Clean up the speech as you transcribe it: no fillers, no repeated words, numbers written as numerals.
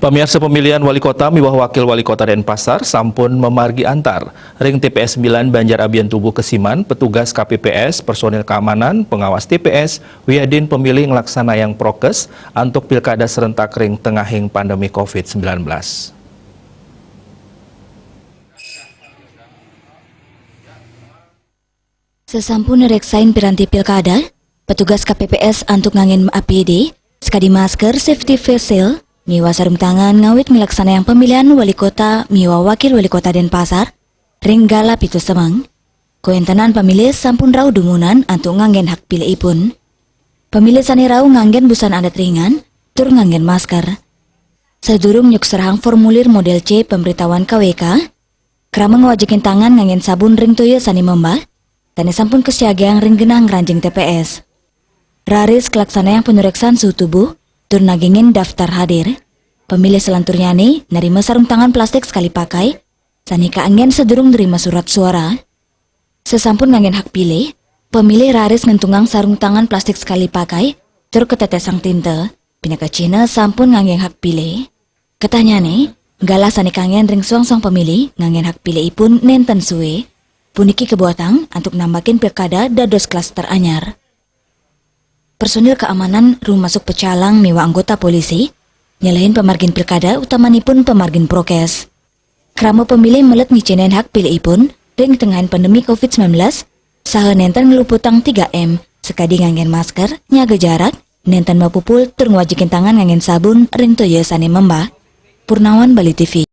Pemirsa pemilihan wali kota miwah wakil wali kota Denpasar sampun memargi antar. Ring TPS 9 Banjarabian Tubuh Kesiman, petugas KPPS, personil keamanan, pengawas TPS, wiyadin pemilih ngelaksana yang prokes untuk pilkada serentak ring tengahing pandemi COVID-19. Sesampun reksain piranti pilkada, petugas KPPS antuk ngangen APD, sekadi masker, safety face shield, miwa sarung tangan ngawit ngelaksana yang pemilihan wali kota miwa wakil wali kota Denpasar, ring galap itu semang. Koentenan pemilih sampun rau dumunan antuk ngangen hak pilih ipun. Pemilih sani rau ngangen busan adat ringan, tur ngangen masker. Sedurung nyuk serang formulir model C pemberitahuan KWK, kerama ngawajikin tangan ngangen sabun ring toyo sani membah, tani sampun kesiagaan ring genang ranjing TPS. Raris kelaksana yang penureksan suhu tubuh, tur nagingin daftar hadir. Pemilih selanturnya nih, nerima sarung tangan plastik sekali pakai, sani kaangen sedurung nerima surat suara. Sesampun ngangen hak pilih, pemilih raris ngentungang sarung tangan plastik sekali pakai, tur ketetesang tinte, pinaka Cina sampun ngangen hak pilih. Ketanya nih, galah sani kangen ring suang-suang pemilih, ngangen hak pilih ipun nenten suwe, puniki kebuatan untuk nambakin pilkada dados klaster anyar. Personil keamanan rumah masuk pecalang miwa anggota polisi, nyalahin pemargin pilkada utamanipun pemargin prokes. Krama pemilih melet ngicenen hak pilih ipun, ring tengahan pandemi COVID-19, saha nenten ngeluputang 3M, sekadi ngangen masker, nyaga jarak, nenten mapupul, tur ngwajikin tangan ngangen sabun, ring toyo sane membah. Purnawan, Bali TV.